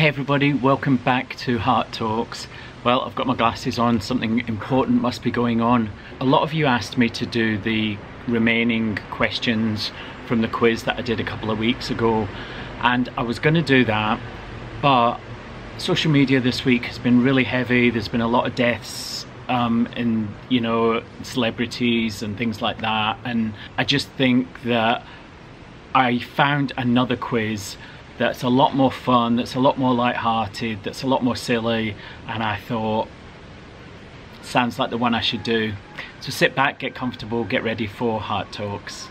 Hey everybody, welcome back to Hart Talks. Well, I've got my glasses on, something important must be going on. A lot of you asked me to do the remaining questions from the quiz that I did a couple of weeks ago, and I was going to do that, but social media this week has been really heavy. There's been a lot of deaths in, you know, celebrities and things like that, and I just think that I found another quiz that's a lot more fun, that's a lot more light-hearted, that's a lot more silly, and I thought, sounds like the one I should do. So sit back, get comfortable, get ready for Hart Talks.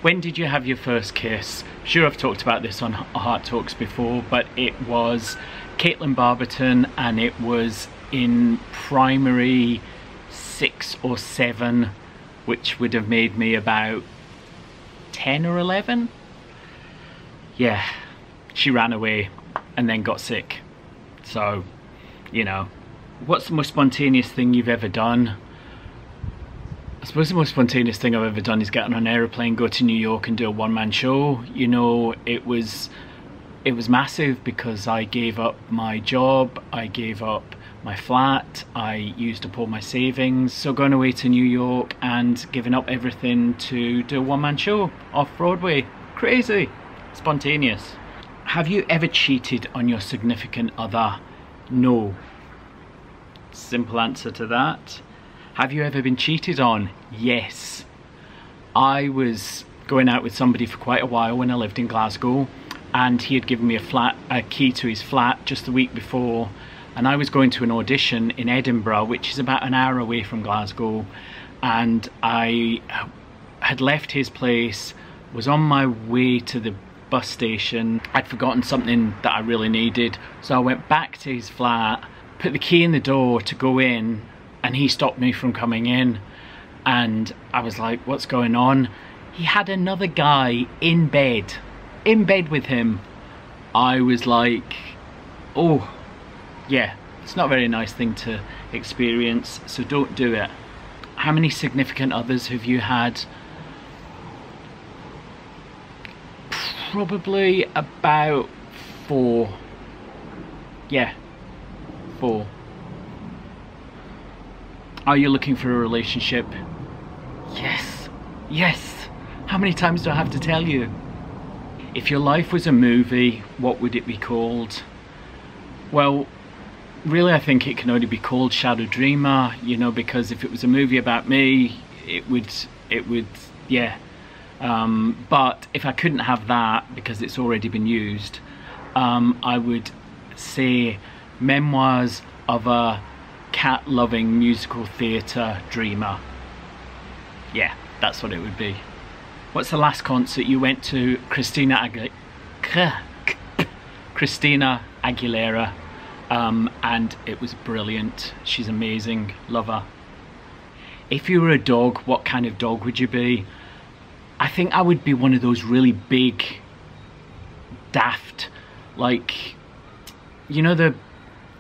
When did you have your first kiss? Sure, I've talked about this on Hart Talks before, but it was Caitlin Barberton, and it was in primary 6 or 7, which would have made me about 10 or 11. Yeah, she ran away and then got sick. So, you know, what's the most spontaneous thing you've ever done? I suppose the most spontaneous thing I've ever done is get on an aeroplane, go to New York and do a one-man show. You know, it was massive because I gave up my job, I gave up my flat, I used up all my savings. So going away to New York and giving up everything to do a one-man show off Broadway. Crazy. Spontaneous. Have you ever cheated on your significant other? No. Simple answer to that. Have you ever been cheated on? Yes. I was going out with somebody for quite a while when I lived in Glasgow, and he had given me a key to his flat just the week before, and I was going to an audition in Edinburgh, which is about an hour away from Glasgow, and I had left his place, was on my way to the bus station. I'd forgotten something that I really needed, so I went back to his flat, put the key in the door to go in, and he stopped me from coming in, and I was like, what's going on? He had another guy in bed with him. I was like, oh yeah, it's not a very nice thing to experience, so don't do it. How many significant others have you had? Probably about 4. Yeah, 4. Are you looking for a relationship? Yes, yes. How many times do I have to tell you? If your life was a movie, what would it be called? Well, really I think it can only be called Shadow Dreamer, you know, because if it was a movie about me, it would, yeah. But if I couldn't have that, because it's already been used, I would say Memoirs of a cat-loving musical theatre dreamer. Yeah, that's what it would be. What's the last concert you went to? Christina Aguilera, and it was brilliant. She's amazing, love her. If you were a dog, what kind of dog would you be? I think I would be one of those really big, daft, like, you know,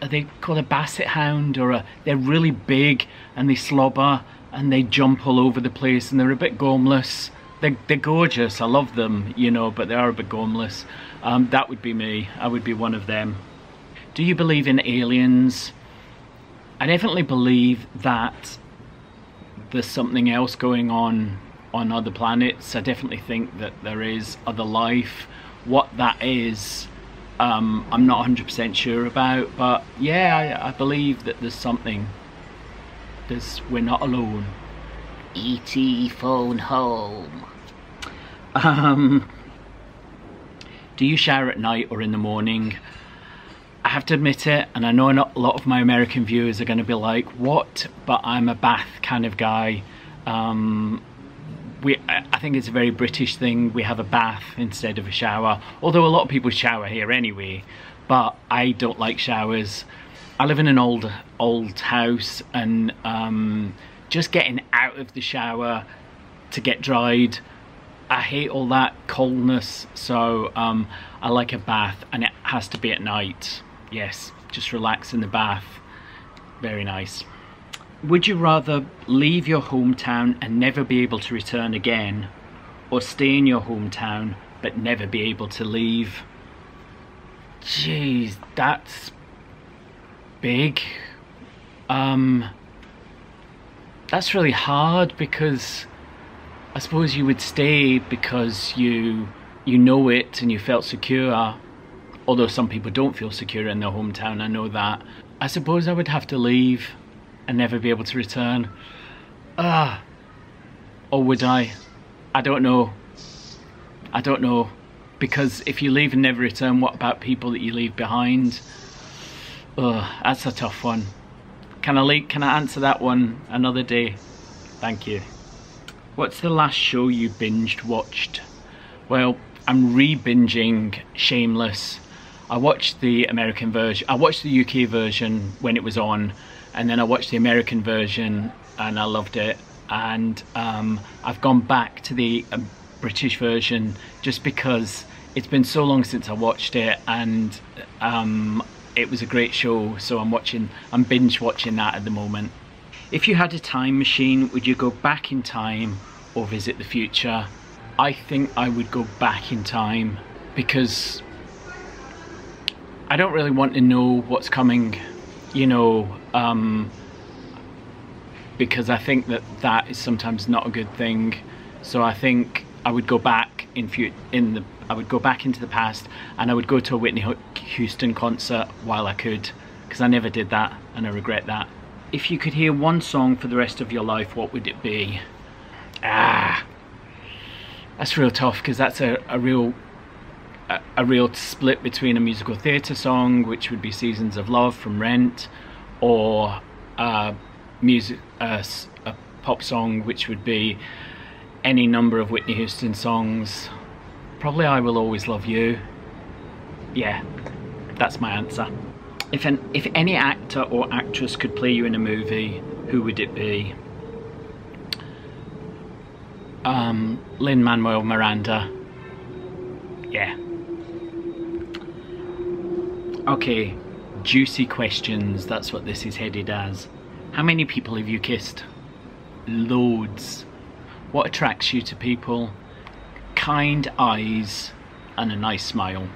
are they called a basset hound, or they're really big and they slobber and they jump all over the place and they're a bit gormless. They're gorgeous, I love them, you know, but they are a bit gormless. That would be me. I would be one of them. Do you believe in aliens? I definitely believe that there's something else going on other planets. I definitely think that there is other life. What that is, I'm not 100% sure about, but yeah, I believe that there's something. We're not alone. E.T. phone home. Do you shower at night or in the morning? I have to admit it, and I know a lot of my American viewers are going to be like, what? But I'm a bath kind of guy. I think it's a very British thing. We have a bath instead of a shower, although a lot of people shower here anyway, but I don't like showers. I live in an old house, and just getting out of the shower to get dried, I hate all that coldness, so I like a bath, and it has to be at night. Yes. just relax in the bath. Very nice. Would you rather leave your hometown and never be able to return again, or stay in your hometown but never be able to leave? Jeez, that's big. That's really hard, because I suppose you would stay because you know it and you felt secure, although some people don't feel secure in their hometown, I know that. I suppose I would have to leave and never be able to return. Or would I? I don't know. I don't know, because if you leave and never return, what about people that you leave behind? That's a tough one. Can I answer that one another day? Thank you. What's the last show you binged watched? Well, I'm re-binging Shameless. I watched the American version. I watched the UK version when it was on, and then I watched the American version and I loved it. And I've gone back to the British version just because it's been so long since I watched it, and it was a great show, so I'm binge watching that at the moment. If you had a time machine, would you go back in time or visit the future? I think I would go back in time, because I don't really want to know what's coming, you know, because I think that is sometimes not a good thing. So I think I would go back I would go back into the past, and I would go to a Whitney Houston concert while I could, because I never did that and I regret that. If you could hear one song for the rest of your life, what would it be? That's real tough, because that's a real split between a musical theatre song, which would be Seasons of Love from Rent, or a pop song, which would be any number of Whitney Houston songs. Probably I Will Always Love You. Yeah, that's my answer. If any actor or actress could play you in a movie, who would it be? Lin-Manuel Miranda. Yeah. Okay, juicy questions, that's what this is headed as. How many people have you kissed? Loads. What attracts you to people? Kind eyes and a nice smile.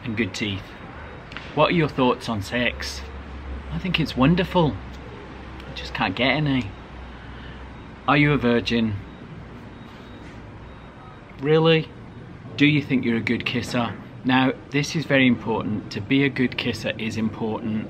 And good teeth. What are your thoughts on sex? I think it's wonderful. I just can't get any. Are you a virgin? Really? Do you think you're a good kisser? Now, this is very important. To be a good kisser is important,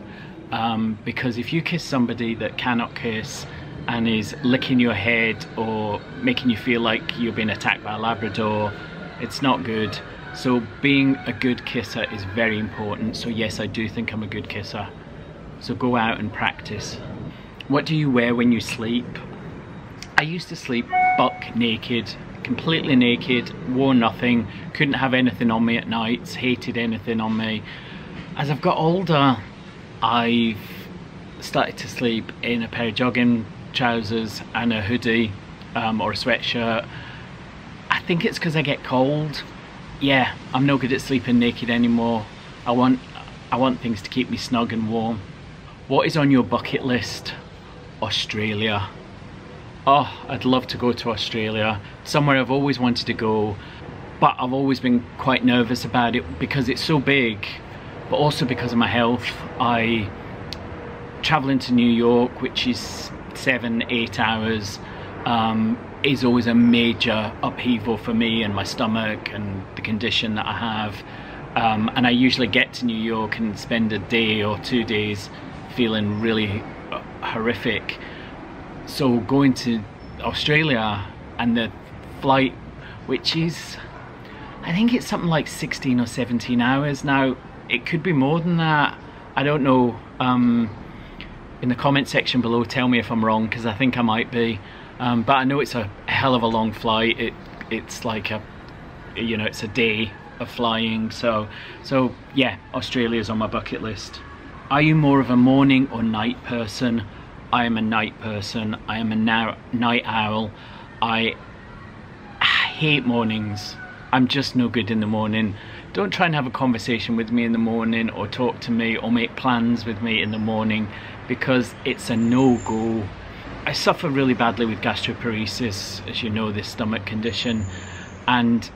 because if you kiss somebody that cannot kiss and is licking your head or making you feel like you're being attacked by a Labrador, it's not good. So being a good kisser is very important. So yes, I do think I'm a good kisser. So go out and practice. What do you wear when you sleep? I used to sleep buck naked, completely naked, wore nothing, couldn't have anything on me at nights, hated anything on me. As I've got older, I've started to sleep in a pair of jogging trousers and a hoodie or a sweatshirt. I think it's because I get cold. Yeah, I'm no good at sleeping naked anymore. I want things to keep me snug and warm. What is on your bucket list? Australia. Oh, I'd love to go to Australia. Somewhere I've always wanted to go, but I've always been quite nervous about it because it's so big, but also because of my health. Traveling to New York, which is 7-8 hours, is always a major upheaval for me and my stomach and the condition that I have. And I usually get to New York and spend a day or 2 days feeling really horrific. So going to Australia and the flight, which is, I think it's something like 16 or 17 hours. Now, it could be more than that. I don't know. In the comment section below, tell me if I'm wrong, because I think I might be. But I know it's a hell of a long flight. It's like it's a day of flying. So yeah, Australia's on my bucket list. Are you more of a morning or night person? I am a night person. I am a night owl. I hate mornings. I'm just no good in the morning. don't try and have a conversation with me in the morning or talk to me or make plans with me in the morning, because it's a no-go. I suffer really badly with gastroparesis, as you know, this stomach condition, and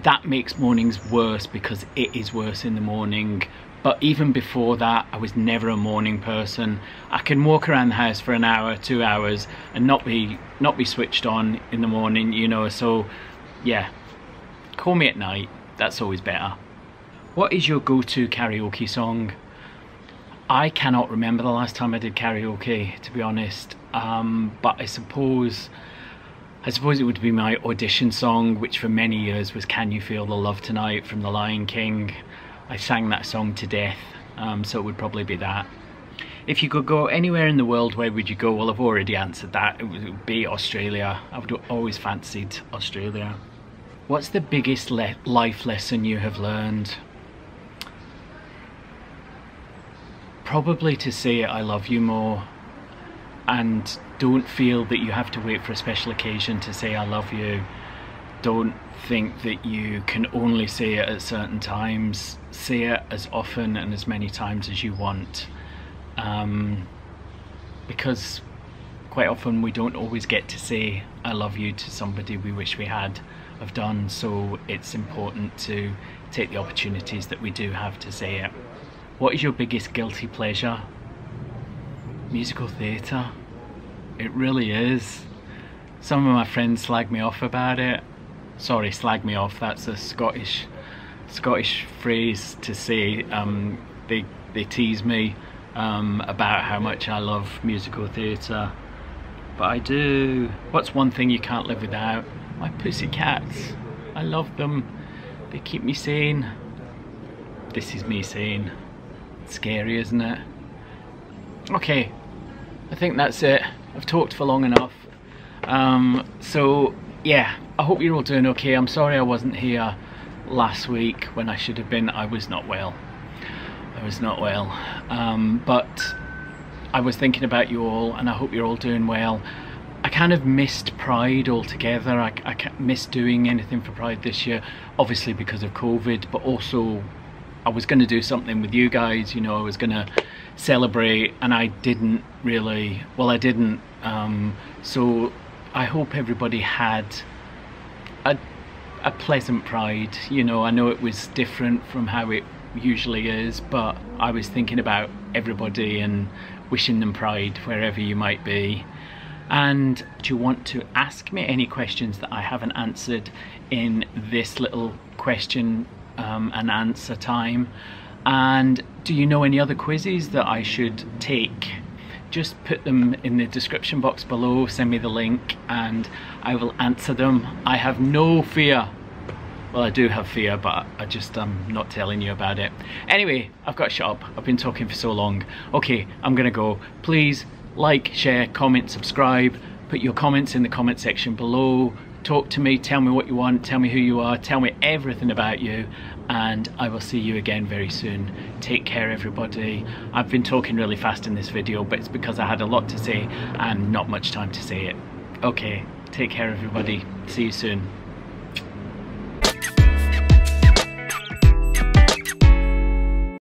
that makes mornings worse because it is worse in the morning. But even before that, I was never a morning person. I can walk around the house for an hour, 2 hours and not be switched on in the morning, you know. So yeah, call me at night, that's always better. What is your go-to karaoke song? I cannot remember the last time I did karaoke, to be honest, but I suppose it would be my audition song, which for many years was Can You Feel the Love Tonight from The Lion King. I sang that song to death, so it would probably be that. If you could go anywhere in the world, where would you go? Well, I've already answered that. It would be Australia. I would always fancied Australia. What's the biggest life lesson you have learned? Probably to say I love you more, and don't feel that you have to wait for a special occasion to say I love you. Don't think that you can only say it at certain times. Say it as often and as many times as you want, because quite often we don't always get to say I love you to somebody we wish we had have done, so it's important to take the opportunities that we do have to say it. What is your biggest guilty pleasure? Musical theatre. It really is. Some of my friends slag me off about it. Sorry, slag me off, that's a Scottish phrase to say. They tease me about how much I love musical theatre, but I do. What's one thing you can't live without? My pussycats. I love them. They keep me sane. This is me sane. It's scary, isn't it? Okay, I think that's it. I've talked for long enough. So yeah, I hope you're all doing okay. I'm sorry I wasn't here last week when I should have been. I was not well. But I was thinking about you all, and I hope you're all doing well. I kind of missed Pride altogether. I missed doing anything for Pride this year, obviously because of COVID, but also I was going to do something with you guys, you know. I was going to celebrate, and I didn't really. Well, I didn't. So I hope everybody had a pleasant Pride, you know. I know it was different from how it usually is, but I was thinking about everybody and wishing them Pride wherever you might be. And do you want to ask me any questions that I haven't answered in this little question and answer time? And do you know any other quizzes that I should take? Just put them in the description box below, send me the link, and I will answer them. I have no fear. Well, I do have fear, but I'm not telling you about it. Anyway, I've got to shut up. I've been talking for so long. Okay, I'm gonna go. Please like, share, comment, subscribe. Put your comments in the comment section below. Talk to me, tell me what you want, tell me who you are, tell me everything about you, and I will see you again very soon. Take care, everybody. I've been talking really fast in this video, but it's because I had a lot to say and not much time to say it. Okay, take care, everybody. See you soon.